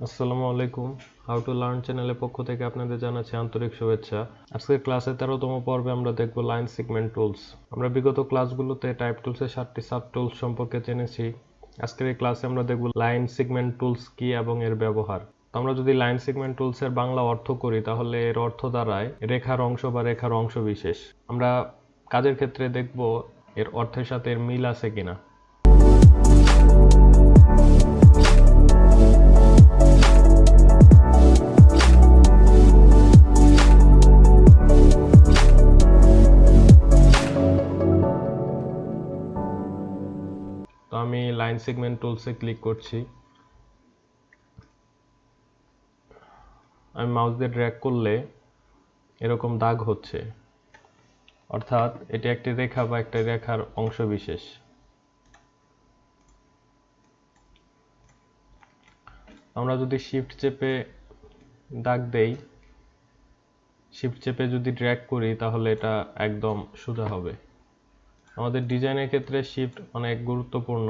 আসসালামু আলাইকুম। How to learn চ্যানেলের পক্ষ থেকে আপনাদের জানাচ্ছি আন্তরিক শুভেচ্ছা। আজকের ক্লাসে 13তম পর্বে আমরা দেখব লাইন সেগমেন্ট টুলস। আমরা বিগত ক্লাসগুলোতে টাইপ টুলসের 7টি সাব টুলস সম্পর্কে জেনেছি। আজকের এই ক্লাসে আমরা দেখব লাইন সেগমেন্ট টুলস কি এবং এর ব্যবহার। আমরা যদি লাইন সেগমেন্ট টুলসের বাংলা অর্থ করি তাহলে এর অর্থ দাঁড়ায় রেখার অংশ বা রেখার অংশ বিশেষ। আমরা কাজের ক্ষেত্রে দেখব এর অর্থের সাথে এর মিল আছে কিনা। তো আমি লাইন সেগমেন্ট টুলসে ক্লিক করছি। আমি মাউস দিয়ে ড্র্যাগ করলে এরকম দাগ হচ্ছে, অর্থাৎ এটি একটি রেখা বা একটা রেখার অংশ বিশেষ। আমরা যদি শিফট চেপে দাগ দেই, শিফট চেপে যদি ড্র্যাগ করি তাহলে এটা একদম সোজা হবে। আমাদের ডিজাইনের ক্ষেত্রে শিফট অনেক গুরুত্বপূর্ণ।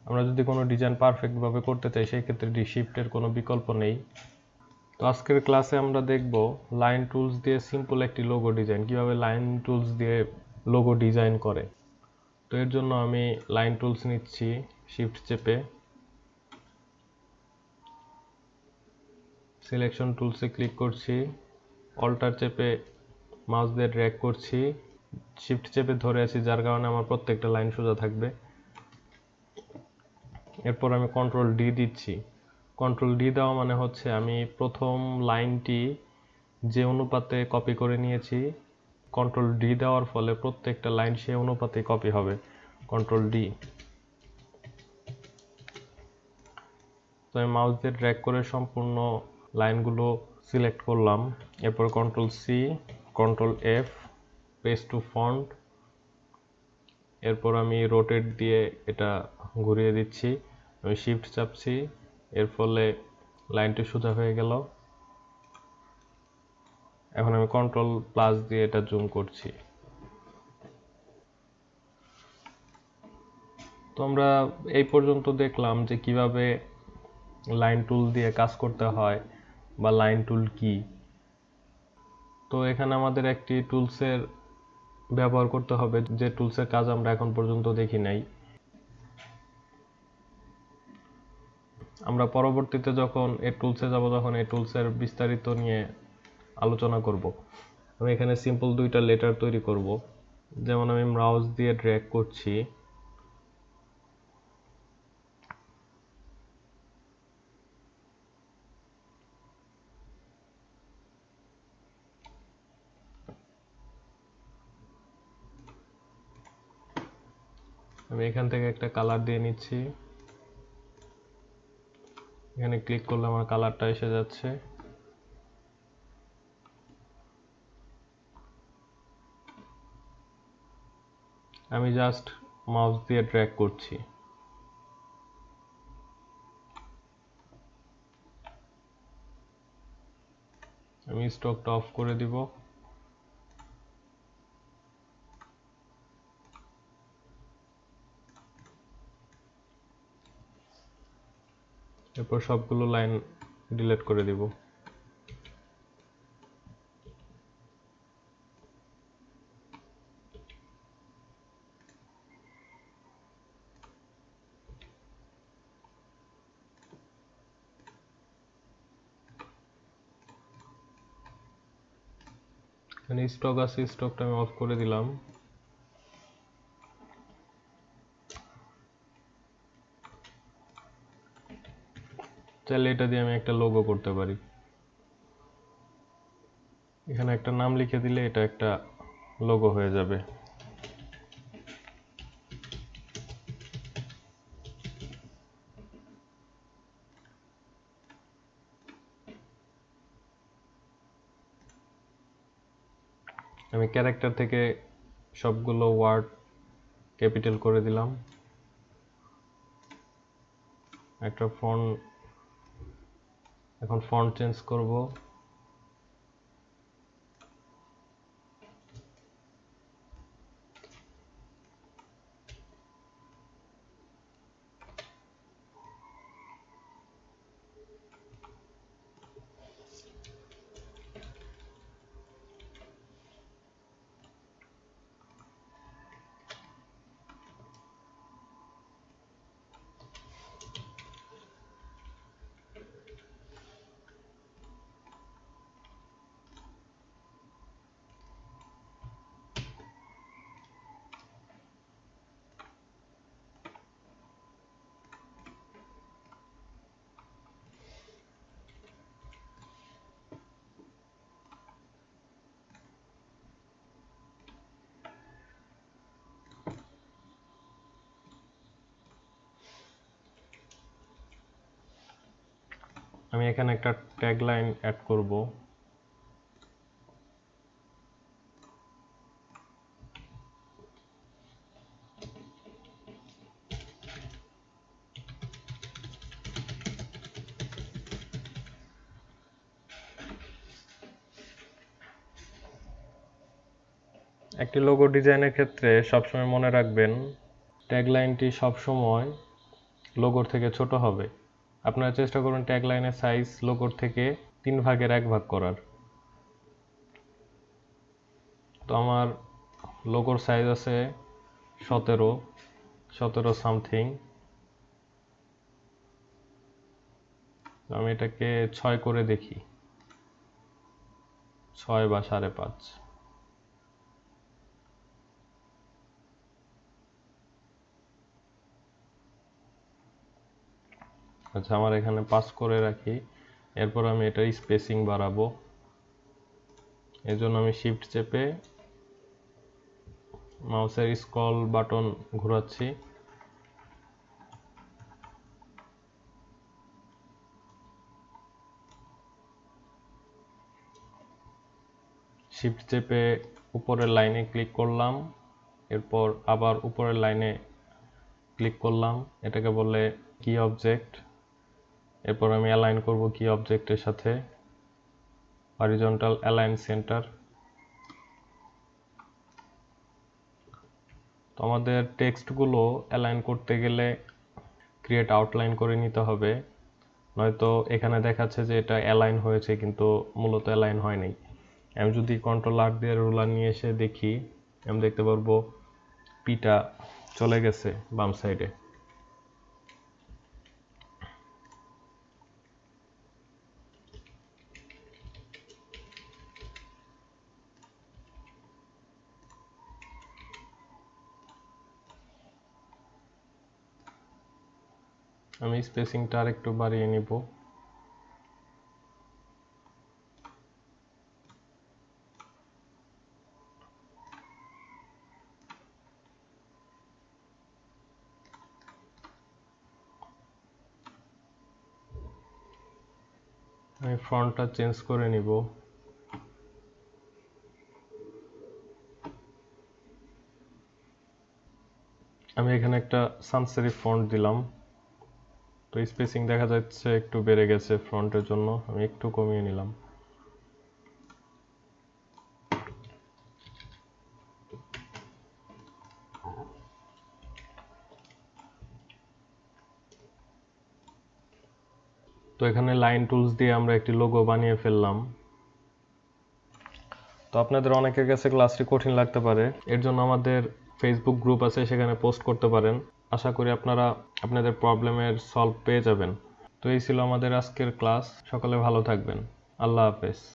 আমরা যদি কোনো ডিজাইন পারফেক্টভাবে করতে চাই সেই ক্ষেত্রে শিফটের কোনো বিকল্প নেই। তো আজকের ক্লাসে আমরা দেখব লাইন টুলস দিয়ে সিম্পল একটি লোগো ডিজাইন, কিভাবে লাইন টুলস দিয়ে লোগো ডিজাইন করে। তো এর জন্য আমি লাইন টুলস নিচ্ছি, শিফট চেপে সিলেকশন টুলসে ক্লিক করছি, অল্টার চেপে মাউস দিয়ে ড্র্যাগ করছি, শিফট চেপে ধরে আছি যার কারণে আমার প্রত্যেকটা লাইন সোজা থাকবে। এরপর আমি কন্ট্রোল ডি দিচ্ছি। কন্ট্রোল ডি দেওয়া মানে হচ্ছে আমি প্রথম লাইনটি যে অনুপাতে কপি করে নিয়েছি, কন্ট্রোল ডি দেওয়ার ফলে প্রত্যেকটা লাইন সেই অনুপাতে কপি হবে। Control D. তো আমি মাউস দিয়ে ড্র্যাগ করে সম্পূর্ণ লাইনগুলো সিলেক্ট করলাম। এরপর control C, control F, paste to font. এরপর আমি রোটেট দিয়ে এটা ঘুরিয়ে দিচ্ছি। আমি শিফট চাপছি, এর ফলে লাইনটি সোজা হয়ে গেল। এখন আমি কন্ট্রোল প্লাস দিয়ে এটা জুম করছি। তো আমরা এই পর্যন্ত দেখলাম যে কিভাবে লাইন টুল দিয়ে কাজ করতে হয় বা লাইন টুল কি। তো এখানে আমাদের একটি টুলসের ব্যবহার করতে হবে যে টুলসের কাজ আমরা এখন পর্যন্ত দেখি নাই। আমরা পরবর্তীতে যখন এই টুলসে যাব তখন এই টুলসের বিস্তারিত নিয়ে আলোচনা করব। আমি এখানে সিম্পল দুইটা লেটার তৈরি করব। যেমন আমি মাউস দিয়ে ড্র্যাগ করছি, আমি এখান থেকে একটা কালার দিয়ে নিচ্ছি। এখানে ক্লিক করলে আমার কালারটা এসে যাচ্ছে। আমি জাস্ট মাউস দিয়ে ড্র্যাগ করছি। আমি স্টকটা অফ করে দিব। এরপর সবগুলো লাইন ডিলিট করে দিব। এখানে স্টক আছে, স্টকটা আমি অফ করে দিলাম। চাইলে এটা দিয়ে আমি একটা লোগো করতে পারি। এখানে একটা নাম লিখে দিলে এটা একটা লোগো হয়ে যাবে। আমি ক্যারেক্টার থেকে সবগুলো ওয়ার্ড ক্যাপিটাল করে দিলাম। একটা ফন্ট, এখন ফন্ট চেঞ্জ করব। আমি এখানে একটা ট্যাগলাইন অ্যাড করব। একটি লোগো ডিজাইনের ক্ষেত্রে সবসময় মনে রাখবেন ট্যাগলাইনটি সবসময় লোগোর থেকে ছোট হবে। আপনারা চেষ্টা করুন ট্যাগলাইনের সাইজ লোগোর থেকে 1/3 ভাগ করার। তো আমার লোগোর সাইজ আছে 17 সামথিং। আমি এটাকে 6 করে দেখি, 6 বা 5.5। আচ্ছা, আমার এখানে 5 করে রাখি। এরপর আমি এটার স্পেসিং বাড়াবো। এর জন্য আমি শিফট চেপে মাউসের স্ক্রল বাটন ঘোরাচ্ছি। শিফট চেপে উপরের লাইনে ক্লিক করলাম, এরপর আবার উপরের লাইনে ক্লিক করলাম, এটাকে বলে কি অবজেক্ট। এরপর আমি অ্যালাইন করব কি অবজেক্টের সাথে, হরিজন্টাল অ্যালাইন সেন্টার। তো আমাদের টেক্সটগুলো অ্যালাইন করতে গেলে ক্রিয়েট আউটলাইন করে নিতে হবে, নয়তো এখানে দেখাচ্ছে যে এটা অ্যালাইন হয়েছে কিন্তু মূলত অ্যালাইন হয়নি। আমি যদি কন্ট্রোল-R দিয়ে রুলার নিয়ে এসে দেখি, আমি দেখতে পারবো পিটা চলে গেছে বাম সাইডে। আমি স্পেসিংটা আরেকটু বাড়িয়ে নিব। আমি ফন্টটা চেঞ্জ করে নিব। আমি এখানে একটা সানস সেরিফ ফন্ট দিলাম। তো স্পেসিং দেখা যাচ্ছে একটু বেড়ে গেছে ফন্টের জন্য, আমি একটু কমিয়ে নিলাম। তো এখানে লাইন টুলস দিয়ে আমরা একটি লোগো বানিয়ে ফেললাম। তো আপনাদের অনেকের কাছে ক্লাসটি কঠিন লাগতে পারে, এর জন্য আমাদের ফেসবুক গ্রুপ আছে, সেখানে পোস্ট করতে পারেন। আশা করি আপনারা আপনাদের প্রবলেমের সলভ পেয়ে যাবেন। তো এই ছিল আমাদের আজকের ক্লাস। সকলে ভালো থাকবেন। আল্লাহ হাফেজ।